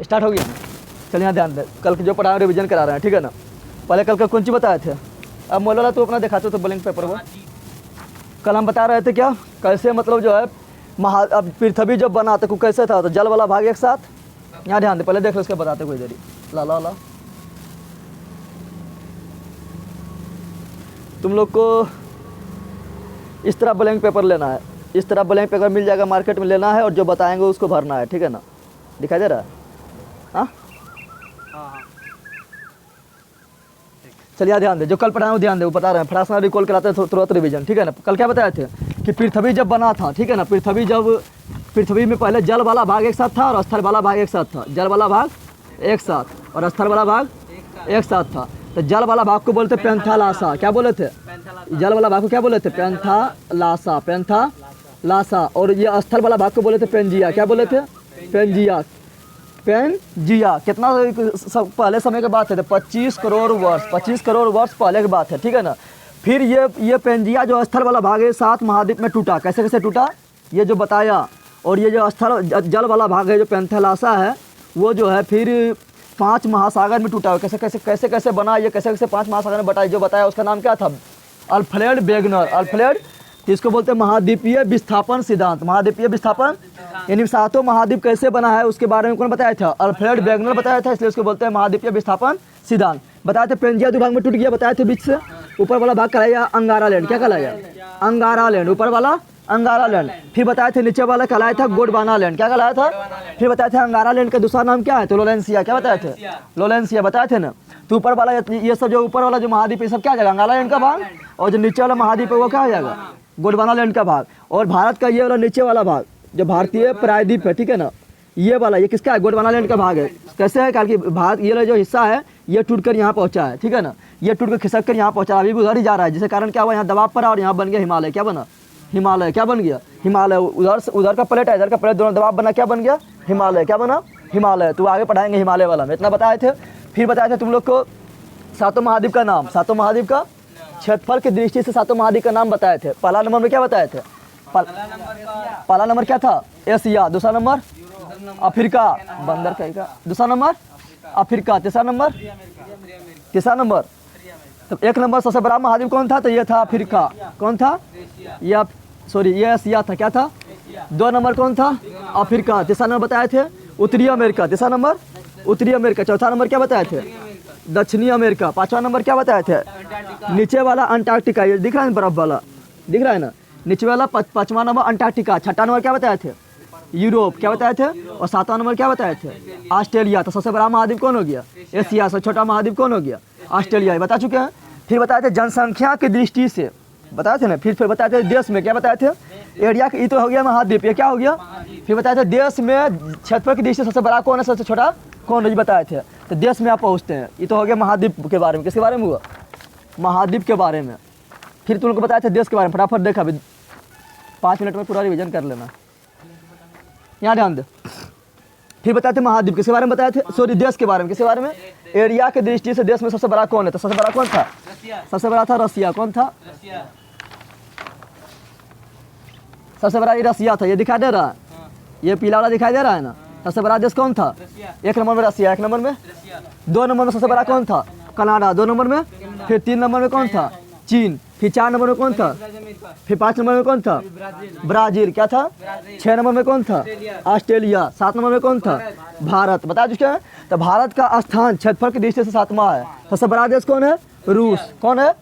Start हो गया ना। चल यहाँ ध्यान दे, कल के जो पढ़ा रिवीजन करा रहे हैं, ठीक है ना। पहले कल का कौन सी बताए थे, अब मौलाना तू अपना दिखाते तो ब्लैंक पेपर वो। कल हम बता रहे थे क्या, कैसे मतलब जो है अब पृथ्वी जब बना तो कैसे था, तो जल वाला भाग एक साथ। यहाँ ध्यान दे, पहले देख लो उसके बताते कोई देरी। ला ला ला, तुम लोग को इस तरह ब्लैंक पेपर लेना है, इस तरह ब्लैंक पेपर मिल जाएगा मार्केट में, लेना है और जो बताएंगे उसको भरना है, ठीक है ना। दिखाई दे रहा है? हाँ चलिए ध्यान दे, जो कल पढ़ाया वो ध्यान दे, वो बता रहे हैं फटासना रिकॉल कराते हैं तुरंत रिवीजन, ठीक है ना। कल क्या बताए थे कि पृथ्वी जब बना था, ठीक है ना, पृथ्वी में पहले जल वाला भाग एक साथ था और स्थल वाला भाग एक साथ था। जल वाला भाग एक साथ और स्थल वाला भाग एक साथ था। तो जल वाला भाग को बोलते पैंथालासा, क्या बोले थे? जल वाला भाग को क्या बोले थे? Panthalassa, Panthalassa. और ये स्थल वाला भाग को बोले थे पेंजिया, क्या बोले थे? Pangaea, Pangaea. कितना सब पहले समय की बात है, 25 करोड़ वर्ष, 25 करोड़ वर्ष पहले की बात है, ठीक है ना। फिर ये पेंजिया जो स्थल वाला भाग है 7 महाद्वीप में टूटा। कैसे कैसे टूटा ये जो बताया। और ये जो स्थल जल वाला भाग है जो पैंथालासा है, वो जो है फिर 5 महासागर में टूटा। कैसे कैसे बना ये, कैसे कैसे 5 महासागर में बटा, जो बताया उसका नाम क्या था? Alfred Wegener. अल्फ्रेड, इसको बोलते हैं महाद्वीपीय विस्थापन सिद्धांत। महाद्वीपीय विस्थापन यानी 7 महाद्वीप कैसे बना है उसके बारे में कौन बताया था? अल्फ्रेड वेगनर बताया था, इसलिए उसको बोलते हैं महाद्वीपीय विस्थापन सिद्धांत। बताए थे पेंजिया 2 भाग में टूट गया, बताए थे बीच से। ऊपर वाला भाग कहलाया अंगारा लैंड, क्या कहलाया? अंगारा लैंड, ऊपर वाला अंगारा लैंड। फिर बताए थे नीचे वाला कहलाया था गोंडवाना लैंड, क्या कहलाया था? फिर बताए थे अंगारा लैंड का दूसरा नाम क्या है? तो लोलेंसिया, क्या बताए थे? लोलेंसिया बताए थे ना। तो ऊपर वाला ये सब जो ऊपर वाला जो महाद्वीप है सब क्या आ जाएगा? अंगारा लैंड का भाग। और जो नीचे वाला महाद्वीप है वो क्या आ जाएगा? गोंडवाना लैंड का भाग। और भारत का ये वाला नीचे वाला भाग जो भारतीय प्रायद्वीप है, ठीक है ना, ये वाला ये किसका है? गोंडवाना लैंड का भाग है। कैसे है? कारण भारत ये जो हिस्सा है ये टूट कर यहाँ पहुँचा है, ठीक है ना। ये टूट कर खिसक कर यहाँ पहुँचा, अभी भी उधर ही जा रहा है, जिसके कारण क्या हुआ? यहाँ दबाव पड़ा और यहाँ बन गया हिमालय। क्या बना? हिमालय। क्या बन गया? हिमालय। उधर का प्लेट है, इधर का प्लेट, दोनों दबाव बना, क्या बन गया? हिमालय। क्या बना? हिमालय। तो आगे पढ़ाएंगे हिमालय वाला में, इतना बताए थे। फिर बताए थे तुम लोग को 7 महाद्वीप का नाम, 7 महाद्वीप का क्षेत्रफल की दृष्टि से 7 महाद्वीप का नाम बताए थे। पहला नंबर में क्या बताए थे? पहला नंबर क्या था? एशिया। दूसरा नंबर अफ्रीका, बंदर का। दूसरा नंबर अफ्रीका। तीसरा नंबर तो 1 नंबर सबसे बड़ा महाद्वीप कौन था? तो ये था अफ्रीका। कौन था? ये ये एशिया था। क्या था? 2 नंबर कौन था? अफ्रीका। तीसरा नंबर बताए थे उत्तरी अमेरिका। तीसरा नंबर उत्तरी अमेरिका। चौथा नंबर क्या बताए थे? दक्षिणी अमेरिका। 5वां नंबर क्या बताए थे? नीचे वाला अंटार्कटिका। ये दिख रहा है बर्फ वाला, दिख रहा है ना, नीचे वाला 5वां नंबर अंटार्कटिका। 6ठा नंबर क्या बताए थे? यूरोप। क्या बताए थे? और 7वां नंबर क्या बताए थे? ऑस्ट्रेलिया। तो सबसे बड़ा महाद्वीप कौन हो गया? एशिया। सबसे छोटा महाद्वीप कौन हो गया? ऑस्ट्रेलिया। बता चुके हैं। फिर बताए थे जनसंख्या की दृष्टि से, बताए थे ना। फिर बताए थे देश में, क्या बताए थे? एरिया। ये तो हो गया महाद्वीप, ये क्या हो गया? फिर बताए थे देश में क्षेत्रफल की दृष्टि से सबसे बड़ा कौन है, सबसे छोटा कौन है, बताए थे। तो देश में आप पहुँचते हैं, ये तो हो गया महाद्वीप के बारे में। किसके बारे में हुआ? महाद्वीप के बारे में। फिर तुम लोग को बताए थे देश के बारे में, फटाफट देखा अभी 5 मिनट में पूरा रिवीजन कर लेना। यहाँ ध्यान दे। फिर बताए थे महाद्वीप किसके बारे में बताए थे, सॉरी देश के बारे में। किसके बारे में? एरिया की दृष्टि से देश में सबसे बड़ा कौन है? तो सबसे बड़ा कौन था? सबसे बड़ा था रसिया। कौन था? सबसे बड़ा ये रसिया था। ये दिखाई दे रहा है, ये पीला वाला दिखाई दे रहा है ना। सबसे बड़ा देश कौन था? 1 नंबर में रसिया। 1 नंबर में। 2 नंबर में सबसे बड़ा कौन था? कनाडा। 2 नंबर में। फिर 3 नंबर में कौन था? चीन। फिर 4 नंबर में कौन था? फिर 5 नंबर में कौन था? ब्राजील। क्या था? 6 नंबर में कौन था? ऑस्ट्रेलिया। 7 नंबर में कौन था? भारत। बता चुके हैं। तो भारत का स्थान क्षेत्रफल की दृष्टि से 7वां है। सबसे बड़ा देश कौन है? रूस। कौन है?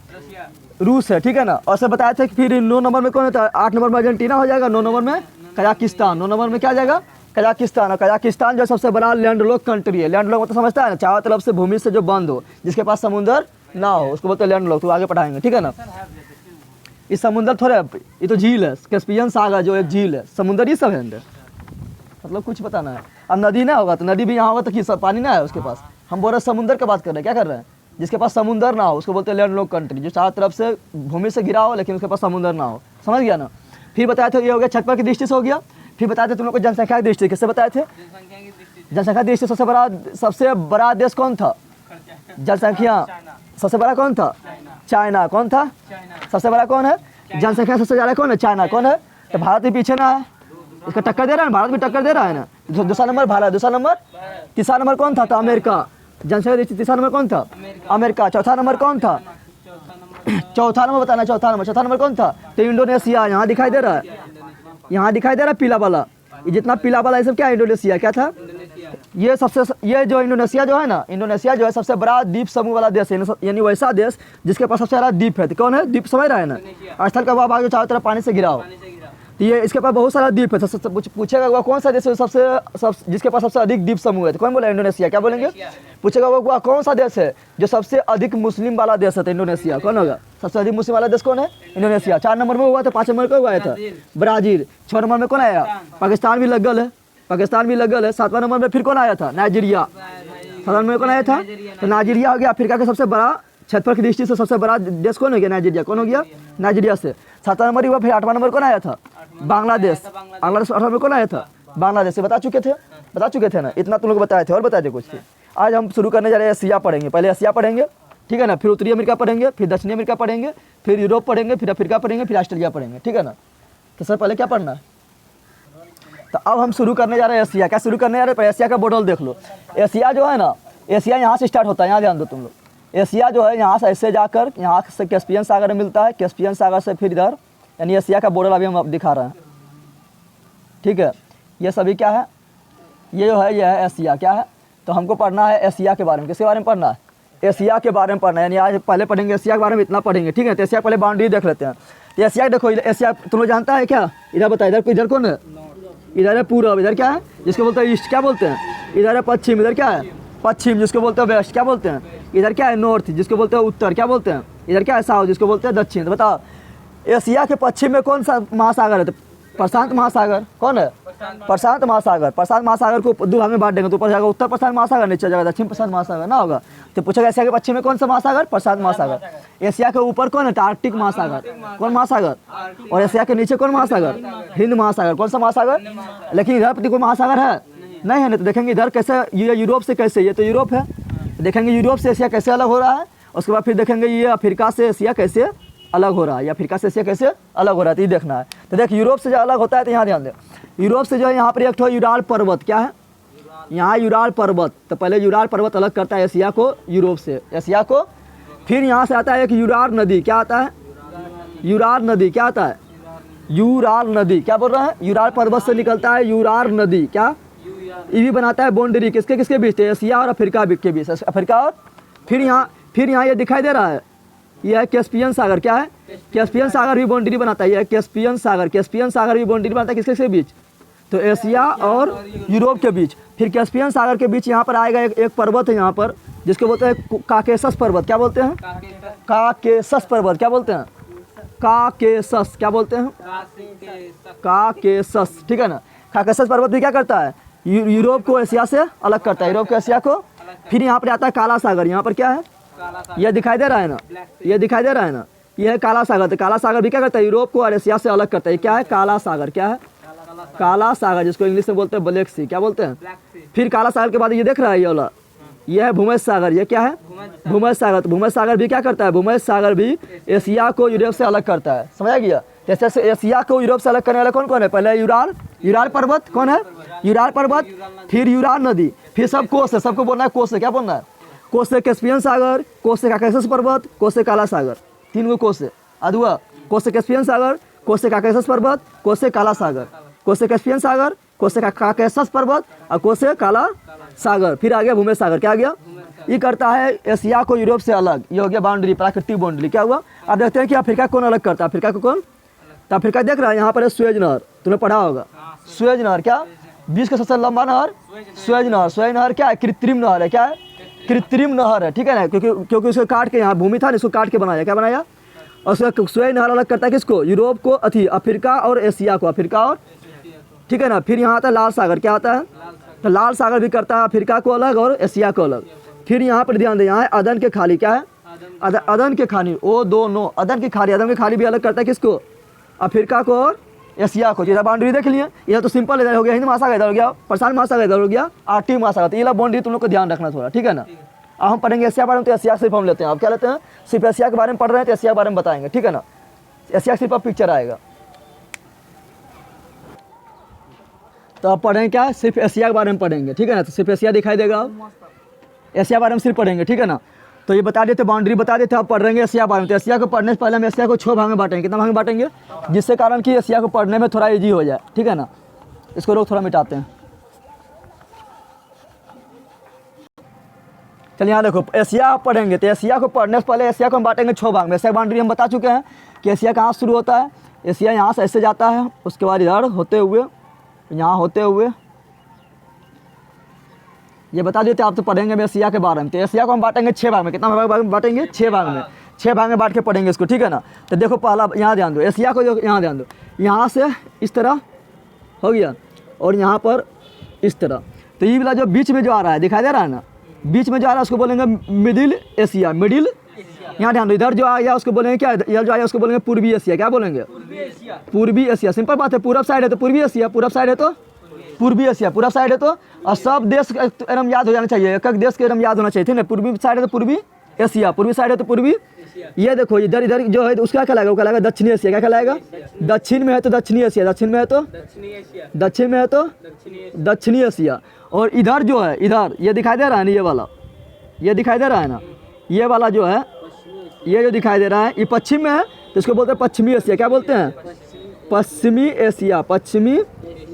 रूस है, ठीक है ना। और से बताए थे कि फिर 9 नंबर में कौन है? 8 नंबर में अर्जेंटीना हो जाएगा। 9 नंबर में कजाकिस्तान। 9 नंबर में क्या जाएगा? कजाकिस्तान। और कजाकिस्तान जो सबसे बड़ा लैंडलॉक कंट्री है। लैंडलॉक मतलब समझता है ना, चारों तरफ से भूमि से जो बंद हो, जिसके पास समुद्र ना हो, उसको बोलते हैं लैंडलॉक। तो आगे पढ़ाएंगे, ठीक है ना। इस समुद्र थोड़े, ये तो झील है, कैस्पियन सागर जो एक झील है, समुद्र ही सब है अंदर, मतलब कुछ बताना है। अब नदी ना होगा तो नदी भी यहाँ होगा तो किस पानी ना है उसके पास। हम बोल रहे समुद्र की बात कर रहे हैं, क्या कर रहे हैं? जिसके पास समुद्र ना हो उसको बोलते हैं लैंडलॉक कंट्री, जो चारों तरफ से भूमि से घिरा हो लेकिन उसके पास समुद्र ना हो। समझ गया ना। फिर बताए थे ये हो गया क्षेत्रफल की दृष्टि से हो गया। फिर बताए थे तुम लोग को जनसंख्या की दृष्टि, किससे बताए थे? जनसंख्या की दृष्टि सबसे बड़ा देश कौन था? जनसंख्या सबसे बड़ा कौन था? चाइना। कौन था? सबसे बड़ा कौन है? जनसंख्या सबसे ज़्यादा कौन है? चाइना। कौन है? तो भारत भी पीछे ना है, इसका टक्कर दे रहा है, भारत भी टक्कर दे रहा है ना। दूसरा नंबर भारत, दूसरा नंबर, तीसरा नंबर कौन था? तो अमेरिका। जनसंख्या तीसरा नंबर कौन था? अमेरिका। चौथा नंबर कौन था? चौथा नंबर बताना, चौथा नंबर कौन था? तो इंडोनेशिया। यहाँ दिखाई दे रहा है, यहाँ दिखाई दे रहा है पीला वाला, ये जितना पीला वाला ये सब क्या है? इंडोनेशिया। क्या था ये? ये जो इंडोनेशिया जो है ना, इंडोनेशिया जो है सबसे बड़ा द्वीप समूह वाला देश है, यानी वैसा देश जिसके पास सबसे बड़ा द्वीप है। तो कौन है? द्वीप समझ रहा है ना, स्थल का भाग जो चारों तरफ पानी से घिरा हो, तो ये इसके पास बहुत सारा द्वीप है। पूछेगा वह कौन सा देश है जिसके पास सबसे अधिक द्वीप समूह है? तो कौन बोला? इंडोनेशिया। क्या बोलेंगे? पूछेगा वह कौन सा देश है जो सबसे अधिक मुस्लिम वाला देश है? तो इंडोनेशिया। कौन होगा सबसे अधिक मुस्लिम वाला देश? कौन है? इंडोनेशिया। 4 नंबर में हुआ था, 5 नंबर को हुआ था ब्राजील। 6 नंबर में कौन आया? पाकिस्तान भी लगल है, पाकिस्तान भी लगल है। 7वां नंबर में फिर कौन आया था? नाइजीरिया। 7वां नंबर में कौन आया था? तो नाइजीरिया हो गया। अफ्रीका का सबसे बड़ा क्षेत्रफल की दृष्टि से सबसे बड़ा देश कौन हो गया? नाइजीरिया। कौन हो गया? नाइजीरिया से। 7वां नंबर हुआ। फिर 8वां नंबर कौन आया था? बांग्लादेश। बांग्लादेश 8वां नंबर कौन आया था? बांग्लादेश से बता चुके थे ना, इतना तुम लोग बताए थे। और बताए थे कुछ? आज हम शुरू करने जा रहे हैं एशिया पढ़ेंगे। पहले एशिया पढ़ेंगे, ठीक है ना, फिर उत्तरी अमेरिका पढ़ेंगे, फिर दक्षिणी अमेरिका पढ़ेंगे, फिर यूरोप पढ़ेंगे, फिर अफ्रीका पढ़ेंगे, फिर ऑस्ट्रेलिया पढ़ेंगे, ठीक है ना। तो सर पहले क्या पढ़ना है? तो अब हम शुरू करने जा रहे हैं एशिया। क्या शुरू करने जा रहे हैं? एशिया का बॉर्डर देख लो। एशिया जो है ना, एशिया यहाँ से स्टार्ट होता है, यहाँ ध्यान दो तुम लोग। एशिया जो है यहाँ से ऐसे जाकर यहाँ से कैस्पियन सागर मिलता है, कैस्पियन सागर से फिर इधर, यानी एशिया का बॉर्डर अभी हम दिखा रहे हैं, ठीक है। ये सभी क्या है? ये जो है ये है एशिया। क्या है? तो हमको पढ़ना है एशिया के बारे में। किसके बारे में पढ़ना है? एशिया के बारे में पढ़ना है, यानी आज पहले पढ़ेंगे एशिया के बारे में, इतना पढ़ेंगे, ठीक है। तो एशिया पहले बाउंड्री देख लेते हैं। तो एशिया देखो, एशिया तुम लोग जानता है क्या? इधर बता, इधर कौन है? इधर है पूरब, इधर क्या है? जिसको बोलते हैं ईस्ट। क्या बोलते हैं? इधर है पश्चिम, इधर क्या है? पश्चिम, जिसको बोलते हैं वेस्ट। क्या बोलते हैं? इधर क्या है? नॉर्थ, जिसको बोलते हैं उत्तर। क्या बोलते हैं? इधर क्या है? साउथ, जिसको बोलते हैं दक्षिण। तो बताओ एशिया के पश्चिम में कौन सा महासागर है? तो प्रशांत महासागर। कौन है? प्रशांत महासागर। प्रशांत महासागर को 2 भाग में बांट देंगे तो ऊपर जाएगा उत्तर प्रशांत महासागर, नीचे जाएगा दक्षिण प्रशांत महासागर ना होगा। तो पूछेगा एशिया के पश्चिम में कौन सा महासागर? प्रशांत महासागर। एशिया के ऊपर कौन है? आर्कटिक महासागर। कौन महासागर? और एशिया के नीचे कौन महासागर? हिंद महासागर। कौन सा महासागर? लेकिन इधर पर कोई महासागर है नहीं है ना। तो देखेंगे इधर कैसे, ये यूरोप से कैसे, ये तो यूरोप है, देखेंगे यूरोप से एशिया कैसे अलग हो रहा है। उसके बाद फिर देखेंगे ये अफ्रीका से एशिया कैसे अलग हो रहा है, या अफ्रीका से एशिया कैसे अलग हो रहा है, तो ये देखना है। तो देख यूरोप से जो अलग होता है, तो यहाँ ध्यान दे, यूरोप से जो है यहाँ पर एक ठो यूराल पर्वत। क्या है? यहाँ यूराल पर्वत। तो पहले यूराल पर्वत अलग करता है एशिया को यूरोप से, एशिया को। फिर यहाँ से आता है एक यूराल नदी। क्या आता है? यूराल नदी। क्या आता है? यूराल नदी। क्या बोल रहा है? यूराल पर्वत से निकलता है यूराल नदी। क्या? ये भी बनाता है बाउंड्री किसके किसके बीच? एशिया और अफ्रीका के बीच, अफ्रीका और फिर यहाँ ये दिखाई दे रहा है, यह है कैस्पियन सागर। क्या है? कैस्पियन सागर भी बाउंड्री बनाता है। यह कैस्पियन सागर, कैस्पियन सागर भी बाउंड्री बनाता है किसके बीच? तो एशिया और यूरोप के बीच। फिर कैस्पियन सागर के बीच यहाँ पर आएगा एक पर्वत है यहाँ पर, जिसको बोलते हैं काकेशस पर्वत। क्या बोलते हैं? काकेशस पर्वत। क्या बोलते हैं? काकेशस। क्या बोलते हैं? काकेशस, ठीक है ना। काकेशस पर्वत भी क्या करता है? यूरोप को एशिया से अलग करता है, यूरोप को एशिया को। फिर यहाँ पर आता है काला सागर। यहाँ पर क्या है? ये दिखाई दे रहा है ना, ये दिखाई दे रहा है ना, ये है काला सागर। तो काला सागर भी क्या करता है? यूरोप को और एशिया से अलग करता है। क्या है? काला सागर। क्या है? काला सागर, जिसको इंग्लिश में बोलते हैं ब्लैक सी। क्या बोलते हैं? फिर काला सागर के बाद ये देख रहा है ये वाला, ये है भूमध्य सागर। ये क्या है? भूमध्य सागर। तो भूमध्य सागर भी क्या करता है? भूमध्य सागर भी एशिया को यूरोप से अलग करता है। समझा गया? जैसे एशिया को यूरोप से अलग करने वाला कौन कौन है? पहले यूराल पर्वत। कौन है? यूराल पर्वत। फिर यूराल नदी। फिर सब कोस है, सबको बोलना है कोस है। क्या बोलना है? कोस से कैस्पियन सागर, कोस से काकेशस पर्वत, कोस से काला सागर। 3 कोस है। अधुआ कोस से कैस्पियन सागर, कोस से काकेशस पर्वत, कोस से काला सागर। कोस से कैस्पियन सागर, कोस से काकेशस पर्वत और कोस से काला सागर। फिर आ गया भूमध्य सागर। क्या आ गया? ये करता है एशिया को यूरोप से अलग। ये हो गया बाउंड्री, प्राकृतिक बाउंड्री। क्या हुआ? अब देखते हैं कि अफ्रीका कौन अलग करता है। अफ्रीका को कौन? तो अफ्रीका देख रहा है यहाँ पर है सुएज नहर, तुमने पढ़ा होगा। सुएज नहर क्या? विश्व का सबसे लंबा नहर सुएज नहर। सुएज नहर क्या है? कृत्रिम नहर है। क्या है? कृत्रिम नहर है, ठीक है ना, क्योंकि उसको काट के यहाँ भूमि था, इसको काट के बनाया। क्या बनाया? और उसका सुएज नहर अलग करता है किसको? यूरोप को, अफ्रीका और एशिया को, अफ्रीका और, ठीक है ना। फिर यहाँ आता है लाल सागर। क्या आता है? तो लाल सागर भी करता है अफ्रीका को अलग और एशिया को अलग। फिर यहाँ पर ध्यान दें, यहाँ है अदन के खाड़ी। क्या है? अदन के खाड़ी, ओ दोनों अदन की खाड़ी। अदन की खाड़ी भी अलग करता है किसको? अफ्रीका को और एशिया को। इधर बाउंड्री देख लिए, यह तो सिंपल इधर हो गया, हिंद महासागर इधर हो गया, प्रशांत महासागर इधर हो गया, आर्कटिक महासागर। तो ये बाउंड्री तुम लोग को ध्यान रखना थोड़ा, ठीक है ना। अब हम पढ़ेंगे एशिया बारे में, तो एशिया सिर्फ हम लेते हैं। अब क्या लेते हैं? सिर्फ एशिया के बारे में पढ़ रहे हैं तो एशिया के बारे में बताएंगे, ठीक है ना। एशिया सिर्फ अब पिक्चर आएगा। तो आप पढ़ेंगे क्या, सिर्फ एशिया के बारे में पढ़ेंगे, ठीक है ना। तो सिर्फ एशिया दिखाई देगा, एशिया के बारे में सिर्फ पढ़ेंगे, ठीक है ना। तो ये बता देते, बाउंड्री बता देते, आप पढ़ रहेंगे एशिया के बारे में। तो एशिया को पढ़ने से पहले हम एशिया को 6 भाग में बांटेंगे। कितना भाग में बांटेंगे, जिससे कारण कि एशिया को पढ़ने में थोड़ा ईजी हो जाए, ठीक है ना। इसको लोग थोड़ा मिटाते हैं। चलिए यहाँ देखो, एशिया आप पढ़ेंगे तो एशिया को पढ़ने से पहले एशिया को हम बांटेंगे 6 भाग में। एशिया बाउंड्री हम बता चुके हैं कि एशिया कहाँ शुरू होता है। एशिया यहाँ से ऐसे जाता है, उसके बाद इधर होते हुए, यहाँ होते हुए, ये बता देते आप तो पढ़ेंगे हम एशिया के बारे में। तो एशिया को हम बांटेंगे 6 भाग में। कितना भाग में बांटेंगे, 6 भाग में। 6 भाग में बांट के पढ़ेंगे इसको, ठीक है ना। तो देखो पहला यहाँ ध्यान दो, एशिया को जो यहाँ ध्यान दो, यहाँ से इस तरह हो गया और यहाँ पर इस तरह। तो ये वाला जो बीच में जो आ रहा है, दिखाई दे रहा है ना, बीच में जो आ रहा है उसको बोलेंगे मिडिल एशिया, मिडिल। यहाँ ध्यान दो, इधर जो आ गया उसको बोलेंगे क्या, इधर जो आया उसको बोलेंगे पूर्वी एशिया। क्या बोलेंगे, पूर्वी एशिया। सिंपल बात है, पूरब साइड है तो पूर्वी एशिया, पूरब साइड है तो पूर्वी एशिया, पूरब साइड है तो। और सब देश एकदम याद हो जाना चाहिए, एक एक देश के एकदम याद होना चाहिए, ठीक है। पूर्वी साइड है तो पूर्वी एशिया, पूर्वी साइड है तो पूर्वी। ये देखो इधर इधर जो है उसका क्या कहलाएगा, वो कहलाएगा दक्षिणी एशिया। क्या कहलाएगा, दक्षिण में है तो दक्षिणी एशिया, दक्षिण में है तो दक्षिण में है तो दक्षिणी एशिया। और इधर जो है, इधर ये दिखाई दे रहा है ना, ये वाला, ये दिखाई दे रहा है ना, ये वाला जो है, ये जो दिखाई दे रहा है, ये पश्चिम में है तो इसको बोलते हैं पश्चिमी एशिया। क्या बोलते हैं, पश्चिमी एशिया, पश्चिमी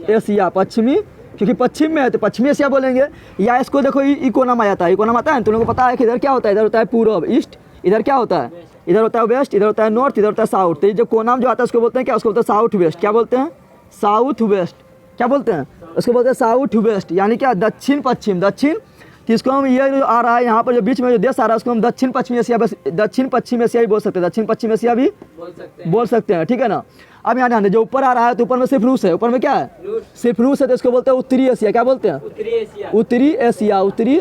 एशिया, पश्चिमी, क्योंकि पश्चिम में है तो पश्चिमी एशिया बोलेंगे। या इसको देखो इकोनॉम आ जाता है, इकोनॉम आता है, तुम लोगों को पता है कि इधर क्या होता है, इधर होता है पूर्व ईस्ट, इधर क्या होता है, इधर होता है वेस्ट, इधर होता है नॉर्थ, इधर होता है साउथ। तो ये जो कोनाम जो आता है उसको बोलते हैं क्या, उसको बोलते हैं साउथ वेस्ट। क्या बोलते हैं, साउथ वेस्ट। क्या बोलते हैं, उसको बोलते हैं साउथ वेस्ट, यानी क्या, दक्षिण पश्चिम, दक्षिण। तो इसको हम, ये जो आ रहा है यहाँ पर जो बीच में जो देश आ रहा है उसको हम दक्षिण पश्चिम एशिया, बस दक्षिण पश्चिम एशिया भी बोल सकते हैं, दक्षिण पश्चिम एशिया भी बोल सकते हैं, ठीक है ना। अब यहाँ ध्यान, जो ऊपर आ रहा है तो ऊपर में सिर्फ रूस है, ऊपर में क्या है, सिर्फ रूस है तो इसको बोलते हैं उत्तरी एशिया। क्या बोलते हैं, उत्तरी एशिया, उत्तरी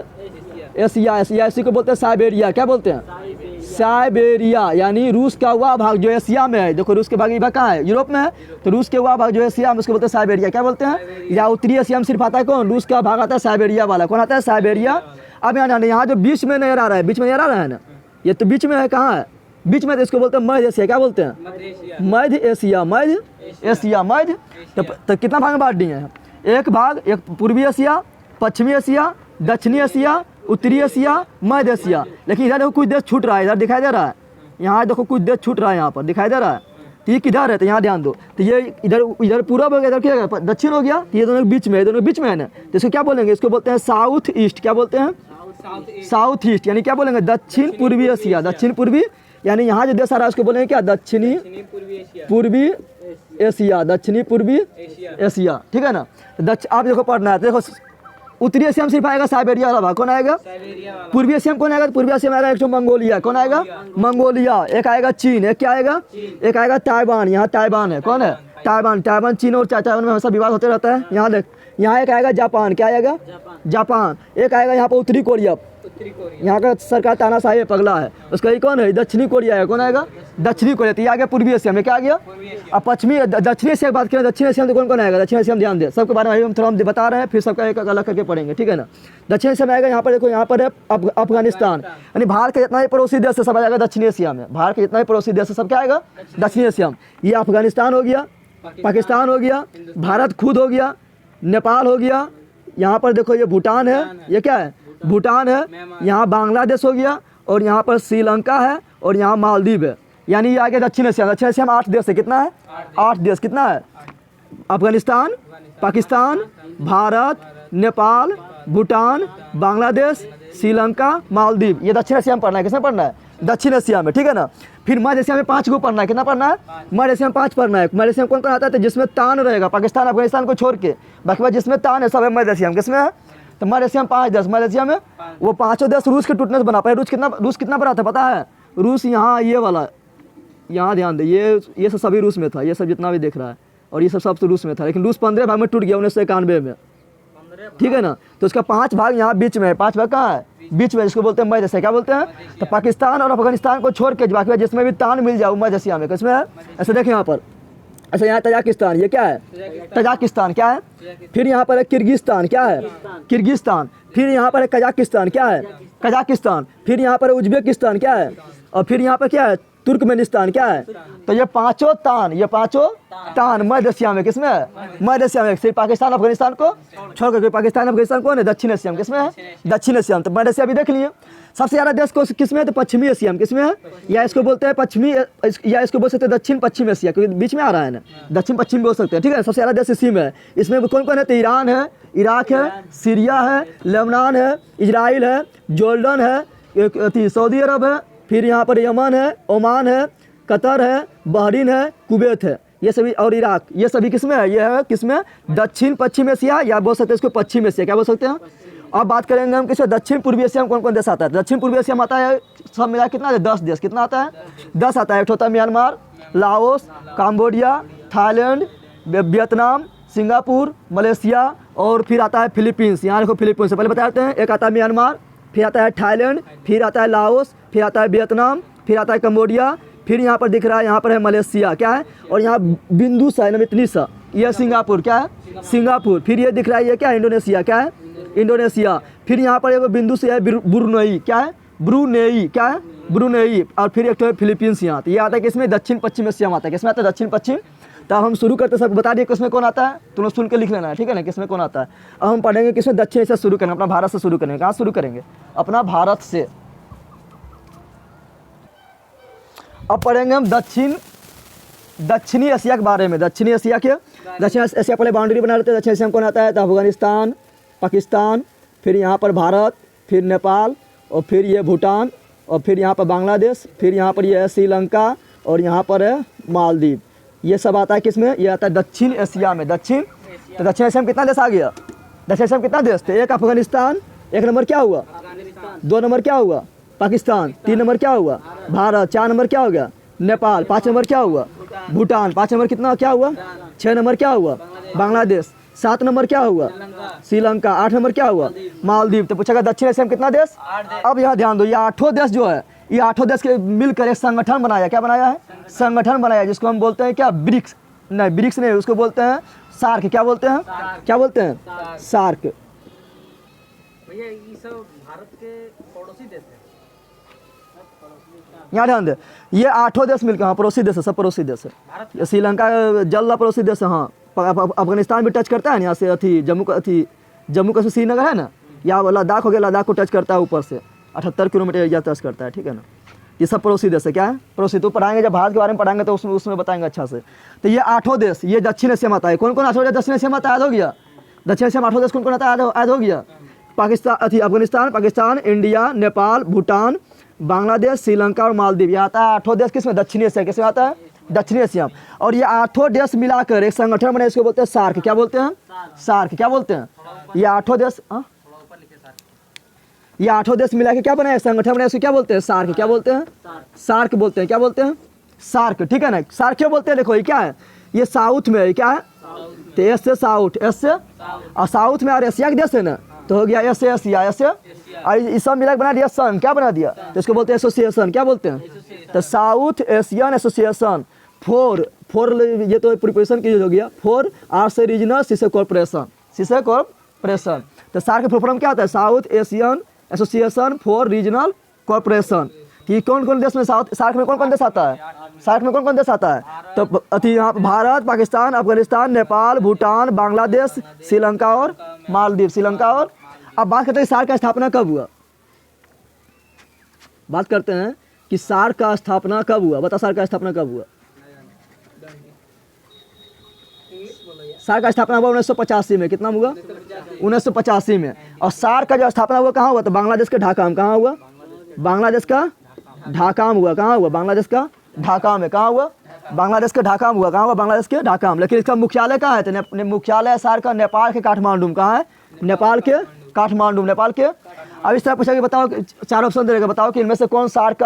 एशिया, एशिया इसी को बोलते हैं साइबेरिया। क्या बोलते हैं, साइबेरिया, यानी रूस का वह भाग जो एशिया में है। देखो रूस के भाग, ये भाग कहाँ है, यूरोप में है, तो रूस के वह भाग जो एशिया में उसको बोलते हैं साइबेरिया। क्या बोलते हैं, या उत्तरी एशिया में सिर्फ आता है कौन, रूस का भाग आता है साइबेरिया वाला। कौन आता है, साइबेरिया। अब यहाँ जो बीच में नजर आ रहा है, बीच में नजर आ रहा है ना, ये तो बीच में है, कहाँ है, बीच में, तो इसको बोलते हैं मध्य एशिया। क्या बोलते हैं, मध्य एशिया, मध्य एशिया, मध्य। तो कितना भाग में बांट दिए हैं, एक भाग, एक पूर्वी एशिया, पश्चिमी एशिया, दक्षिणी एशिया, उत्तरी एशिया, मध्य एशिया। लेकिन इधर देखो कुछ देश छूट रहा है, इधर दिखाई दे रहा है, यहाँ देखो कुछ देश छूट रहा है, यहाँ पर दिखाई दे रहा है। तो ये किधर है, तो यहाँ ध्यान दो, तो ये इधर इधर पूरब हो गया, इधर क्या है, दक्षिण हो गया। तो ये दोनों बीच में, ये दोनों बीच में है ना, तो इसको क्या बोलेंगे, इसको बोलते हैं साउथ ईस्ट। क्या बोलते हैं, साउथ ईस्ट, यानी क्या बोलेंगे, दक्षिण पूर्वी एशिया, दक्षिण पूर्वी। यानी यहाँ जो देश आ रहा है उसको बोलेंगे क्या, दक्षिणी पूर्वी एशिया, दक्षिणी पूर्वी एशिया, ठीक है ना। आप देखो पढ़ना है, देखो उत्तरी एशिया में सिर्फ आएगा साइबेरिया वाला भाग। कौन आएगा, पूर्वी एशिया में कौन आएगा, पूर्वी एशिया में आएगा एक तो मंगोलिया। कौन आएगा, मंगोलिया। एक आएगा चीन, एक क्या आएगा, एक आएगा ताइवान। यहाँ ताइवान है, कौन है, ताइवान। ताइवान, चीन और ताइवान में हमेशा विवाद होते रहता है। यहाँ देख, यहाँ एक आएगा जापान। क्या आएगा, जापान। एक आएगा यहाँ पर उत्तरी कोरिया, यहाँ का सरकार तानाशाही है, पगला है। उसका ये कौन है, दक्षिणी कोरिया है। कौन आएगा, दक्षिणी कोरिया। तो ये आ गया पूर्वी एशिया में, क्या आ गया, अब पश्चिमी दक्षिणी एशिया की बात करें, दक्षिण एशिया में तो कौन कौन आएगा, दक्षिण एशिया में ध्यान दे, सबके बारे में हम थोड़ा बता रहे हैं, फिर सबका एक अलग करके पढ़ेंगे, ठीक है ना। दक्षिण एशिया में आएगा, यहाँ पर देखो, यहाँ पर है अफगानिस्तान, यानी भारत के जितना ही पड़ोसी देश है सब आएगा दक्षिण एशिया में। भारत के जितना ही पड़ोसी देश है सब क्या आएगा, दक्षिण एशिया में। ये अफगानिस्तान हो गया, पाकिस्तान हो गया, भारत खुद हो गया, नेपाल हो गया, यहाँ पर देखो ये भूटान है, ये क्या है, भूटान है, यहाँ बांग्लादेश हो गया, और यहाँ पर श्रीलंका है, और यहाँ मालदीव है। यानी ये आ गया दक्षिण एशिया। दक्षिण एशिया में 8 देश है। कितना है, 8 देश। कितना है, अफगानिस्तान, पाकिस्तान, भारत, नेपाल, भूटान, बांग्लादेश, श्रीलंका, मालदीव। ये दक्षिण एशिया में पढ़ना है। किसमें पढ़ना है, दक्षिण एशिया में, ठीक है ना। फिर मध्य एशिया में 5 को पढ़ना है। कितना पढ़ना है, मध्य एशिया में 5 पढ़ना है। मध्य एशिया में कौन कौन आता है, तो जिसमें तान रहेगा, पाकिस्तान अफगानिस्तान को छोड़ के, बाकी बात जिसमें तान है सब है मध्य एशिया में। किसमें है, तो मध्य एशिया में 5 देश। मध्य एशिया में वो 5 देश रूस के टूटने से बना पाए। रूस कितना बड़ा था पता है, रूस यहाँ ये वाला, यहाँ ध्यान दे, ये सब सभी रूस में था, ये सब जितना भी देख रहा है, और ये सब रूस में था। लेकिन रूस 15 भाग में टूट गया 1991 में, ठीक है ना। तो उसका 5 भाग यहाँ बीच में है। 5 भाग कहाँ है, बीच में, जिसको बोलते हैं मध्य एशिया। क्या बोलते हैं, तो पाकिस्तान और अफगानिस्तान को छोड़ के बाकी जिसमें भी तान मिल जाए मध्य एशिया में। किसमें है, ऐसे देखें यहाँ पर, ऐसे यहाँ तजाकिस्तान, ये क्या है, तजाकिस्तान क्या है। फिर यहाँ पर है किर्गिस्तान, क्या है, किर्गिस्तान। फिर यहाँ पर है कजाकिस्तान, क्या है, कजाकिस्तान। फिर यहाँ पर उज्बेकिस्तान, क्या है, और फिर यहाँ पर क्या है, तुर्कमेनिस्तान क्या है? तो ये पांचों तान मध्य एशिया में किसमें है? मध्य एशिया में। सिर्फ पाकिस्तान अफगानिस्तान को छोड़कर, कोई पाकिस्तान अफगानिस्तान कौन है? दक्षिण एशिया में किसमें है? दक्षिण एशिया में। तो मध्य एशिया भी देख लिए। सबसे ज़्यादा देश को किसमें है? तो पश्चिमी एशिया में किसमें है? या इसको बोलते हैं पश्चिमी, या इसको बोल सकते हैं दक्षिण पश्चिम एशिया, क्योंकि बीच में आ रहा है ना, दक्षिण पश्चिम बोल सकते हैं, ठीक है। सबसे ज़्यादा देश इसी में है। इसमें कौन कौन है? तो ईरान है, इराक है, सीरिया है, लेबनान है, इजराइल है, जॉर्डन है, सऊदी अरब है, फिर यहाँ पर यमन है, ओमान है, कतर है, बहरीन है, कुवैत है, ये सभी, और इराक, ये सभी किसमें है? ये है किसमें? दक्षिण पश्चिम एशिया, या बोल सकते हैं इसको पश्चिम एशिया, क्या बोल सकते हैं। अब बात करेंगे हम किसमें? दक्षिण पूर्वी एशिया में कौन कौन देश आता है? दक्षिण पूर्वी एशिया में आता है सब मिला कितना है? 10 देश। कितना आता है? 10 आता है। एक होता है Myanmar, Laos, Cambodia, Thailand, Vietnam, Singapore, Malaysia, और फिर आता है फिलीपींस। यहाँ देखो फिलीपींस से पहले बता देते हैं। एक आता है म्यांमार, फिर आता है थाईलैंड, फिर आता है लाओस, फिर आता है वियतनाम, फिर आता है कम्बोडिया, फिर यहाँ पर दिख रहा है, यहाँ पर है मलेशिया, क्या है, और यहाँ बिंदु सा इतनी सा, यह सिंगापुर, क्या है? सिंगापुर। फिर ये दिख रहा है, ये क्या है? इंडोनेशिया, क्या है? इंडोनेशिया। फिर यहाँ पर एक बिंदु से है ब्रुनेई, क्या है? ब्रुनेई, क्या है? ब्रुनेई। और फिर एक तो है फिलीपींस। यहाँ तो ये आता है किसमें? दक्षिण पश्चिम एशिया में आता है। किसमें आता है? दक्षिण पश्चिम। तो अब हम शुरू करते, सब बता दिए किसमें कौन आता है, तुम लोग सुन के लिख लेना है, ठीक है ना, किसमें कौन आता है। अब हम पढ़ेंगे किसमें? दक्षिण एशिया शुरू करेंगे, अपना भारत से शुरू करेंगे। कहाँ शुरू करेंगे? अपना भारत से। अब पढ़ेंगे हम दक्षिणी एशिया के बारे में। दक्षिणी एशिया पहले बाउंड्री बना लेते हैं। दक्षिण एशिया में कौन आता है? तो अफगानिस्तान, पाकिस्तान, फिर यहाँ पर भारत, फिर नेपाल, और फिर ये भूटान, और फिर यहाँ पर बांग्लादेश, फिर यहाँ पर ये है श्रीलंका, और यहाँ पर है मालदीव। ये सब आता है किसमें? ये आता है दक्षिण एशिया में। तो दक्षिण एशिया में कितना देश आ गया? दक्षिण एशिया में कितना देश थे? एक अफगानिस्तान, एक नंबर क्या हुआ? 2 नंबर क्या हुआ? पाकिस्तान। 3 नंबर क्या हुआ? भारत। 4 नंबर क्या हो गया? नेपाल। 5 नंबर क्या हुआ? भूटान। 5 नंबर कितना क्या हुआ? 6 नंबर क्या हुआ? बांग्लादेश। 7 नंबर क्या हुआ? श्रीलंका। 8 नंबर क्या हुआ? मालदीव। तो पूछेगा दक्षिण एशिया में कितना देश? अब यहाँ ध्यान दो, ये 8 देश जो है, ये 8 देश के मिलकर एक संगठन बनाया। क्या बनाया है? संगठन बनाया, जिसको हम बोलते हैं क्या? ब्रिक्स। नहीं, ब्रिक्स नहीं, उसको बोलते हैं सार्क। क्या बोलते हैं? क्या बोलते हैं? सार्क। भैया ये सब भारत के पड़ोसी देश हैं। यहाँ ध्यान दे, ये 8 देश मिलकर, हाँ पड़ोसी देश है, सब पड़ोसी देश है। श्रीलंका जल्ला पड़ोसी देश है, हाँ। अफगानिस्तान भी टच करता है यहाँ से, जम्मू कश्मीर श्रीनगर है ना, या लद्दाख हो गया, लद्दाख को टच करता है ऊपर से 78 किलोमीटर एरिया टच करता है, ठीक है ना। ये सब पड़ोसी देश है। क्या है? पड़ोसी। तो पढ़ाएंगे, जब भारत के बारे में पढ़ाएंगे तो उसमें बताएंगे अच्छा से। तो ये 8 देश, ये दक्षिण एशिया में आता है। कौन कौन 8 दक्षिण एशिया में आता है? याद हो गया? दक्षिण एशिया में 8 देश कौन कौन आता है? याद हो गया? अफगानिस्तान, पाकिस्तान, इंडिया, नेपाल, भूटान, बांग्लादेश, श्रीलंका और मालदीव। ये आता है 8 देश किसमें? दक्षिणी एशिया। किसमें आता है? दक्षिणी एशिया। और ये 8 देश मिलाकर एक संगठन बने, इसको बोलते हैं सार्क। क्या बोलते हैं? सार्क। क्या बोलते हैं? ये 8 देश, ये 8 देश मिला के क्या बनाया? संगठन बनाया, इसको क्या बोलते हैं? सार्क। क्या बोलते हैं? सार्क बोलते हैं। क्या बोलते हैं? सार्क, ठीक है ना। सार्क क्यों बोलते हैं? देखो ये क्या है, ये साउथ में है, क्या है? तो एस से साउथ, एस से, और साउथ में और एशिया के देश है ना, तो हो गया एस से एशिया, एस से, और इस सब मिला बना दिया सन। क्या बना दिया? तो इसको बोलते हैं एसोसिएशन। क्या बोलते हैं? तो साउथ एशियन एसोसिएशन फोर, ये तो प्रिपरेशन की हो गया। 4 आर से रीजनल, सी से कॉर्पोरेशन, सी से कॉर्पोरेशन। तो सार्क का फॉर्म क्या होता है? South Asian association for regional corporation. कि कौन कौन देश में सार्क में कौन कौन देश आता है? सार्क में कौन कौन देश आता है? तो यहाँ भारत, पाकिस्तान, अफगानिस्तान, नेपाल, भूटान, बांग्लादेश, श्रीलंका और मालदीव। श्रीलंका और, अब बात करते हैं सार्क का स्थापना कब हुआ। बात करते हैं कि सार्क का स्थापना कब हुआ। बता, सार्क का स्थापना कब हुआ? सार्क का स्थापना हुआ 1985 में। कितना हुआ? 1985 में। और सार्क का जो स्थापना हुआ कहाँ हुआ? तो बांग्लादेश के ढाका में। कहाँ हुआ? बांग्लादेश का ढाका में हुआ। कहाँ हुआ? बांग्लादेश का ढाका में। कहाँ हुआ? बांग्लादेश के ढाका में हुआ। कहाँ हुआ? बांग्लादेश के ढाका में। लेकिन इसका मुख्यालय कहाँ है? तो मुख्यालय सार्क का नेपाल के काठमांडू में। कहाँ है? नेपाल के काठमांडू, नेपाल के। अब इस तरह पूछा कि बताओ, 4 ऑप्शन दे देगा, बताओ कि इनमें से कौन सार्क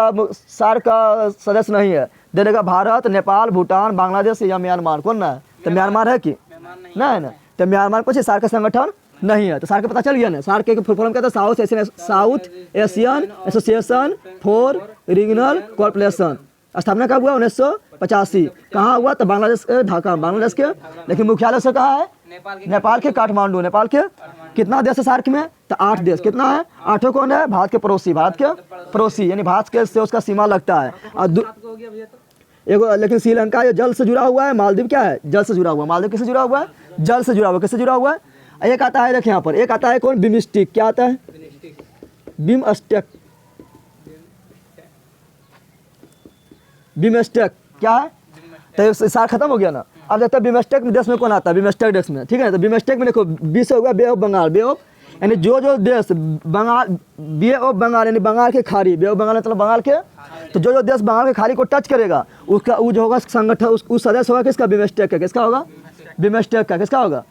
का सदस्य नहीं है। दे देगा भारत, नेपाल, भूटान, बांग्लादेश या म्यांमार। कौन ना है? तो म्यांमार है कि नहीं है ना। तो म्यांमार कुछ सार्क का संगठन नहीं है। तो सार्क पता चल गया ना। सार्क के फुल फॉर्म क्या था? South Asian association for regional corporation. स्थापना कब हुआ? 1985। कहाँ हुआ? तो बांग्लादेश के ढाका, बांग्लादेश के। लेकिन मुख्यालय से कहाँ है? नेपाल के काठमांडू, नेपाल के कितना देश है सार्क में? तो 8 देश। कितना है? 8 कौन है? भारत के पड़ोसी, भारत के पड़ोसी यानी भारत के से उसका सीमा लगता है। और हो गया भैया तो एगो लेकिन श्रीलंका ये जल से जुड़ा हुआ है, मालदीव क्या है? जल से जुड़ा हुआ। मालदीव किससे जुड़ा हुआ है? जल से जुड़ा हुआ। किससे जुड़ा हुआ है? एक आता है, देखिए यहाँ पर एक आता है कौन? बिमस्टिक। क्या आता है? बिमस्टेक। बिमस्टेक क्या है? तो सार खत्म हो गया ना। अब देखते हैं बिमस्टेक देश में कौन आता है? बिमस्टेक देश में, ठीक है। तो बिमस्टेक में देखो 20 हो गया बे ऑफ बंगाल। बे ऑफ यानी जो देश बंगाल, बे ऑफ बंगाल यानी बंगाल के खाड़ी, बे ऑफ बंगाल मतलब बंगाल के, तो जो देश बंगाल के खाड़ी को टच करेगा उसका वो जो होगा संगठन, उस सदस्य होगा किसका? बिमस्टेक का। किसका होगा? बिमस्टेक का। किसका होगा?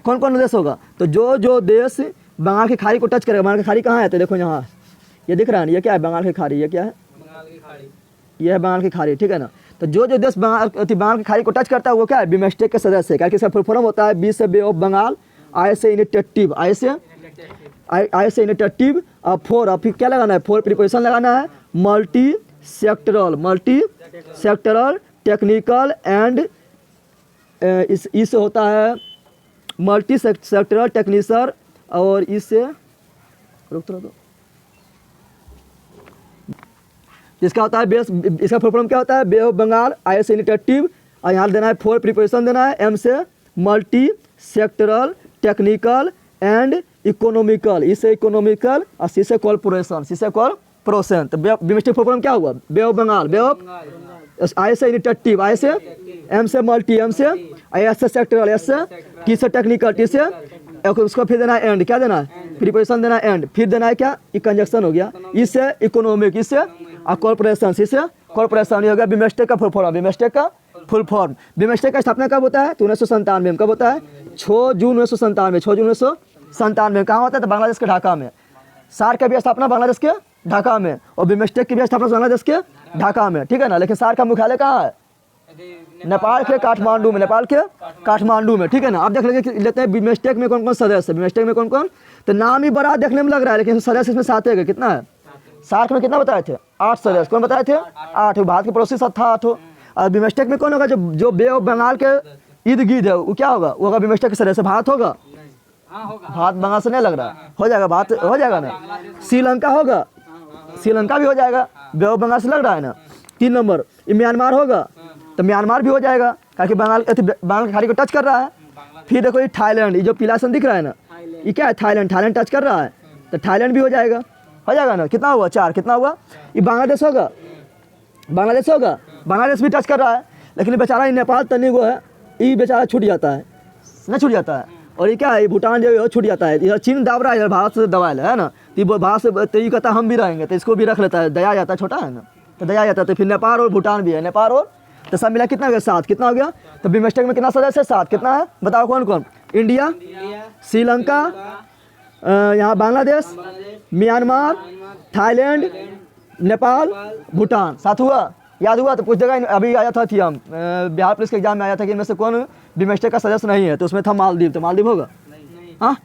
कौन कौन देश होगा? तो जो देश बंगाल की खाड़ी को टच करेगा। बंगाल की खाड़ी कहाँ है? तो देखो यहाँ ये दिख रहा है, ये क्या है? बंगाल की खाड़ी। ये क्या है? ये है बंगाल की खाड़ी, ठीक है ना। तो जो देश बंगाल की खाड़ी को टच करता है वो क्या है? बिमस्टेक के सदस्य है। क्या इसका फुल फॉर्म होता है? बी से बे ऑफ बंगाल, आई से इनिटेटिव, आई से इनिटेटिव, और फोर, अब फिर क्या लगाना है? फोर प्रीपोजिशन लगाना है। मल्टी सेक्टरल टेक्निकल एंड इससे होता है मल्टी सेक्टरल टेक्नीसर, और इससे रुक दो, इसका होता है बेस, इसका फुल फॉर्म क्या होता है? बे ऑफ बंगाल, आई से इनिटेटिव, और यहाँ देना है फोर प्रीपोजिशन देना है। एम से multi sectoral technical and economical, इससे इकोनॉमिकल, और सी से कॉर्पोरेशन, सी से कॉर्पोरेशन। तो बिमस्टेक फुल फॉर्म क्या हुआ? बे ऑफ बंगाल, बे ऑफ, आई से इनिटेटिव, आई से, एम से मल्टी, एम से, एस से सेक्टरल, एस से, टी से टेक्निकल, टी से, उसको फिर देना है एंड। क्या देना है? प्रीपोजिशन देना है एंड। फिर देना है क्या? कंजक्शन हो गया। इससे इकोनॉमिक, इससे और कॉर्पोरेशन, इससे कॉर्पोरेशन। ये हो गया बिमस्टेक का फुल फॉर्म। बिमस्टेक का फुल फॉर्म। बिमस्टेक का स्थापना कब होता है? तो 1997 में। कब होता है? 6 जून 1997। 6 जून 1997 कहाँ होता है? तो बांग्लादेश के ढाका में। सार्क का भी स्थापना बांग्लादेश के ढाका में, और बिमस्टेक की भी स्थापना बांग्लादेश के ढाका में, ठीक है ना। लेकिन सार्क का मुख्यालय कहाँ है? नेपाल के काठमांडू में। नेपाल के काठमांडू में, ठीक है ना। अब देख लेते हैं बिमस्टेक में कौन कौन सदस्य है। बिमस्टेक में कौन कौन? तो नाम ही बड़ा देखने में लग रहा है, लेकिन सदस्य इसमें 7 है। कितना है? सार्क में कितना बताए थे? 8 सदस्य। कौन बताए थे? 8। भारत के पड़ोसी साथ था 8। और बिमस्टेक में कौन होगा? जो बे ऑफ बंगाल के इर्द गिर्द है वो क्या होगा? वो होगा बिमस्टेक के सदस्य। भारत होगा? भारत बंगाल से नहीं लग रहा है, हो जाएगा, बात हो जाएगा ना। श्रीलंका होगा? श्रीलंका भी हो जाएगा, बे ऑफ बंगाल से लग रहा है ना। 3 नंबर म्यांमार होगा, तो म्यांमार भी हो जाएगा क्योंकि बंगाल की खाड़ी को टच कर रहा है। फिर देखो ये थाईलैंड, ये जो पीला सन दिख रहा है ना, ये क्या है? थाईलैंड। थाईलैंड टच कर रहा है, तो थाईलैंड भी हो जाएगा ना। कितना हुआ? 4। कितना हुआ? ये बांग्लादेश होगा? बांग्लादेश होगा? बांग्लादेश भी टच कर रहा है, लेकिन बेचारा नेपाल तनी वो है, ये बेचारा छूट जाता है, ना छूट जाता है। और ये क्या है? भूटान जो है छूट जाता है। इधर चीन दब रहा है, इधर भारत से दबाया है ना। तो भारत से तो ये कहता है हम भी रहेंगे, तो इसको भी रख लेता है। दया जाता है, छोटा है ना, तो दया जाता है। तो फिर नेपाल और भूटान भी है। नेपाल और तो सब मिला कितना हो गया? 7। कितना हो गया? तो बिमस्टेक में कितना सदस्य है? 7। कितना है? बताओ कौन कौन? इंडिया, श्रीलंका, यहाँ बांग्लादेश, म्यांमार, थाईलैंड, नेपाल, भूटान। 7 हुआ? याद हुआ? तो कुछ जगह अभी आया था हम बिहार पुलिस के एग्जाम में आया था कि इनमें से कौन बिमस्टेक का सदस्य नहीं है, तो उसमें था मालदीव। तो मालदीव होगा? हाँ,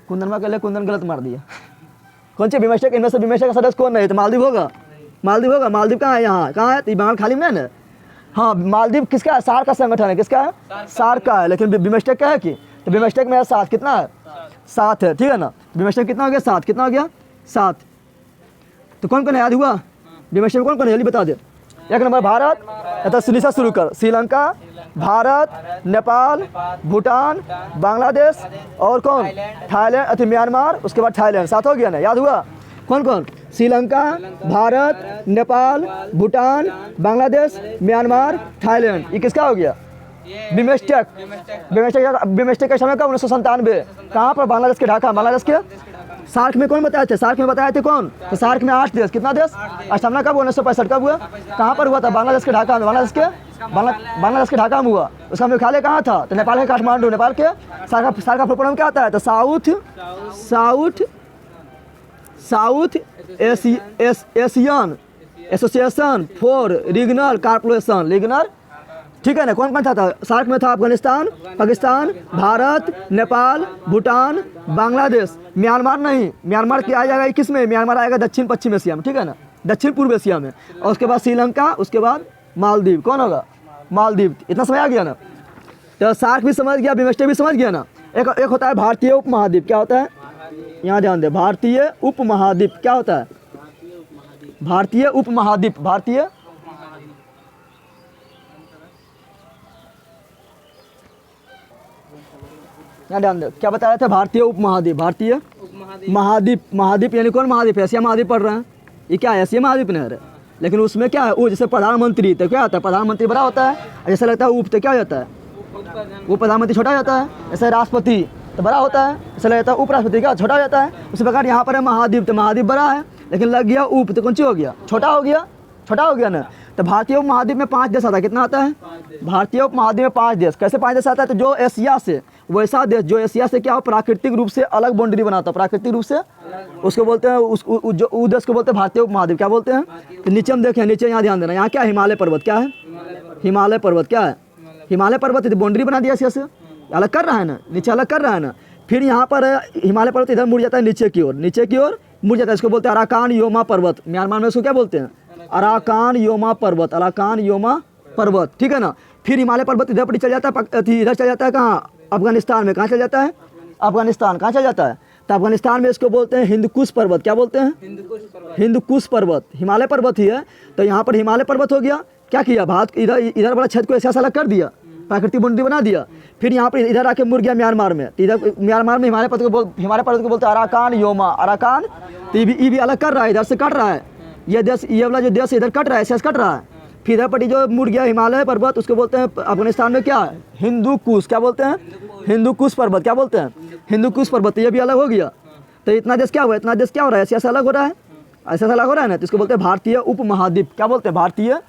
कुंदनमा के लिए कुंदन गलत मार दिया। कौन सी बिमस्टेक? इनमें से बिमस्टेक का सदस्य कौन नहीं है? तो मालदीव होगा? मालदीव होगा? मालदीव कहाँ है? यहाँ कहाँ है? बंगाल खाड़ी में है ना। हाँ, मालदीव किसका है? सार्क का संगठन है। किसका है? सार्क का है। लेकिन बिमस्टेक का है कि? तो बिमस्टेक में है 7। कितना है? 7 है, ठीक है ना। बिमस्टेक कितना हो गया? 7। कितना हो गया? 7। तो कौन कौन याद हुआ? बिमस्टेक कौन कौन है? जल्दी बता दे। 1 नंबर भारत, तो श्रीलंका शुरू कर। श्रीलंका, भारत, नेपाल, भूटान, बांग्लादेश, और कौन? थाईलैंड, म्यांमार, उसके बाद थाईलैंड। 7 हो गया ना। याद हुआ? कौन कौन? Sri Lanka, Bharat, Nepal, Bhutan, Bangladesh, Myanmar, Thailand. ये किसका हो गया? बिमस्टेक। बिमस्टेक का समय कब? 1997। कहाँ पर? बांग्लादेश के ढाका। बांग्लादेश के सार्क में कौन बताए थे? सार्क में बताए थे कौन? तो सार्क में 8 देश। कितना देश? स्थापना कब? 1965। कब हुआ? कहाँ पर हुआ था? बांग्लादेश के ढाका में। बांग्लादेश के ढाका में हुआ। उसका मुख्यालय कहाँ था? तो नेपाल के काठमांडू। नेपाल के सार्क का फुल फॉर्म क्या आता है? तो south Asian association for regional corporation. Regional, ठीक है ना। कौन कौन था? सार्क में था अफगानिस्तान, पाकिस्तान, भारत, नेपाल, भूटान, बांग्लादेश। म्यांमार नहीं, म्यांमार क्या आ जाएगा? किस में? म्यांमार आएगा दक्षिण पश्चिम एशिया में, ठीक है ना, दक्षिण पूर्व एशिया में। और उसके बाद श्रीलंका, उसके बाद मालदीव। कौन होगा? मालदीव। इतना समय आ गया ना। तो सार्क भी समझ गया, बिमस्टेक भी समझ गया ना। एक होता है भारतीय उपमहाद्वीप, क्या होता है, यहाँ ध्यान दे, भारतीय उपमहाद्वीप क्या होता है, भारतीय उपमहाद्वीप, भारतीय यहाँ ध्यान दे, क्या बता रहे थे, भारतीय उपमहाद्वीप, भारतीय उपमहाद्वीप महाद्वीप, महाद्वीप यानी कौन महाद्वीप है, एशिया महाद्वीप पढ़ रहे हैं, ये क्या है, एशिया महाद्वीप नहीं है, लेकिन उसमें क्या है, वो जैसे प्रधानमंत्री तो क्या होता है, प्रधानमंत्री बड़ा होता है, जैसे लगता है उप तो क्या हो जाता है, वो प्रधानमंत्री छोटा हो जाता है, जैसे राष्ट्रपति तो बड़ा होता है, ऐसा लगता है उपराष्ट्रपति क्या छोटा हो जाता है। उसी प्रकार यहाँ पर है महाद्वीप, तो महाद्वीप बड़ा है, लेकिन लग गया उप तो कौन सी हो गया, छोटा हो गया, छोटा हो गया ना। तो भारतीय उपमहाद्वीप में 5 देश आता है, कितना आता है, भारतीय उपमहाद्वीप में 5 देश। कैसे 5 देश आता है, तो जो एशिया से, वैसा देश जो एशिया से क्या हो, प्राकृतिक रूप से अलग बाउंड्री बनाता है, प्राकृतिक रूप से, उसको बोलते हैं, उस देश को बोलते हैं भारतीय उपमहाद्वीप, क्या बोलते हैं। तो नीचे हम देखें, नीचे यहाँ ध्यान देना, यहाँ क्या है, हिमालय पर्वत, क्या है, हिमालय पर्वत, क्या है, हिमालय पर्वत, बाउंड्री बना दिया एशिया से, अलग कर रहा है ना, नीचे अलग कर रहा है ना। फिर यहाँ पर हिमालय पर्वत इधर मुड़ जाता है नीचे की ओर, नीचे की ओर मुड़ जाता है, इसको बोलते हैं अराकान योमा पर्वत। म्यांमार में इसको क्या बोलते हैं, अराकान योमा पर्वत, अराकान योमा पर्वत, ठीक है ना। फिर हिमालय पर्वत इधर पर चल जाता है, इधर चल जाता है कहाँ, अफगानिस्तान में, कहाँ चल जाता है, अफगानिस्तान, कहाँ चल जाता है, तो अफगानिस्तान में इसको बोलते हैं हिंदकुश पर्वत, क्या बोलते हैं, हिंदकुश पर्वत, हिमालय पर्वत ही है। तो यहाँ पर हिमालय पर्वत हो गया, क्या किया, भारत इधर वाला क्षेत्र को ऐसा अलग कर दिया, प्राकृतिक बाउंड्री बना दिया। फिर यहाँ पर इधर आके मुड़ गया म्यांमार में, तो इधर म्यांमार में हिमालय पर्वत को बोलते हैं अराकान योमा, अराकान। तो ये भी अलग कर रहा है, इधर से कट रहा है, ये देश, ये वाला जो देश इधर कट रहा है, ऐसे कट रहा है। फिर इधर पर जो मुड़ गया हिमालय पर्वत, उसको बोलते हैं अफगानिस्तान में क्या है, हिंदुकुश, क्या बोलते हैं, हिंदुकुश पर्वत, क्या बोलते हैं, हिंदुकुश पर्वत। ये भी अलग हो गया। तो इतना देश क्या हुआ, इतना देश क्या हो रहा है, ऐसे अलग हो रहा है, ऐसा अलग हो रहा है ना। तो इसको बोलते हैं भारतीय उपमहाद्वीप, क्या बोलते हैं, भारतीय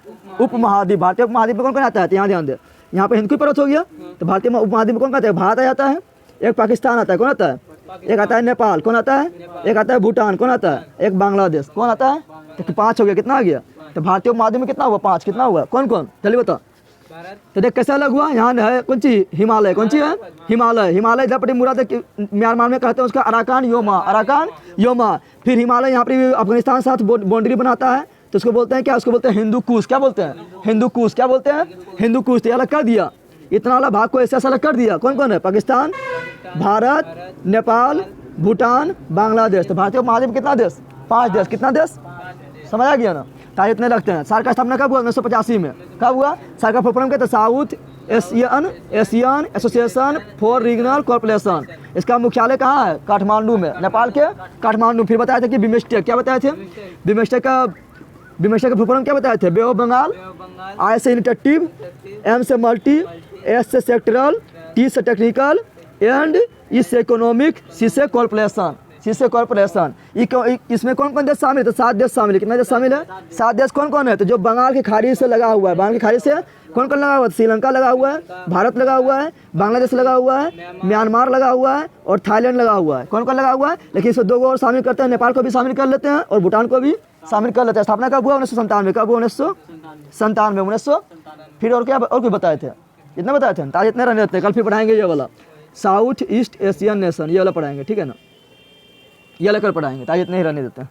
उपमहाद्वीप। भारतीय उपमहाद्वीप में कौन कौन आता है, यहाँ ध्यान दे, यहाँ पे हिंदुकुश पर्वत हो गया। तो भारतीय उपमहाद्वीप में कौन आता है, भारत आ जाता है, एक पाकिस्तान आता है, कौन आता है, एक आता है नेपाल, कौन आता है, एक आता है भूटान, कौन आता है, एक बांग्लादेश, कौन आता है। तो 5 हो गया, कितना आ गया, तो भारतीय उपमहाद्वीप में कितना हुआ, 5, कितना हुआ, कौन कौन, चलिए बता। तो देख कैसा अलग हुआ, यहाँ है कौन सी, हिमालय, कौन सी है, हिमालय, हिमालय इधर पर मुराद म्यांमार में कहते हैं उसका अराकान योमा, अराकान योमा। फिर हिमालय यहाँ पर अफगानिस्तान साथ बाउंड्री बनाता है, तो उसको बोलते हैं क्या, उसको बोलते हैं हिंदुकुश, क्या बोलते हैं, हिंदुकुश, क्या बोलते हैं, हिंदुकुश। तो अलग कर दिया, इतना वाला भाग को ऐसे अलग कर दिया। कौन कौन है, पाकिस्तान, भारत, नेपाल, भूटान, बांग्लादेश। तो भारतीय उपमहाद्वीप में कितना देश, 5 देश, कितना देश, समझ आ गया ना। तारीख इतने लगते हैं। सार्क का स्थापना कब हुआ, 1985 में, कब हुआ। सार्क का फुल कहते हैं south Asian association for regional corporation. इसका मुख्यालय कहाँ है, काठमांडू में, नेपाल के काठमांडू। फिर बताया था कि बिमस्टेक, क्या बताए थे, बिमस्टेक का फुल क्या बताए थे, बे ऑफ बंगाल, आई से इनिटेटिव, एम से मल्टी, एस से सेक्टरल, टी से टेक्निकल, एंड ई से इकोनॉमिक, सी से कॉर्पोरेशन, सी से कॉर्पोरेशन। इसमें कौन कौन देश शामिल है, तो 7 देश शामिल है। कितना देश शामिल है, 7 देश। कौन कौन है, तो जो बंगाल की खाड़ी से लगा हुआ है, बंगाल की खाड़ी से कौन कौन लगा हुआ है, श्रीलंका लगा हुआ है, भारत लगा हुआ है, बांग्लादेश लगा हुआ है, म्यांमार लगा हुआ है, और थाईलैंड लगा हुआ है। कौन कौन लगा हुआ है, लेकिन इसमें 2 और शामिल करते हैं, नेपाल को भी शामिल कर लेते हैं और भूटान को भी शामिल कर लेते हैं। स्थापना कब हुआ, 1997, कब हुआ, 1997। फिर और क्या, और कोई बताए थे, इतना बताए थे, आज इतने रहने देते हैं, कल फिर पढ़ाएंगे ये वाला साउथ ईस्ट एशियन नेशन, ये वाला पढ़ाएंगे, ठीक है ना, ये वाला कल पढ़ाएंगे, आज इतने ही रहने देते हैं।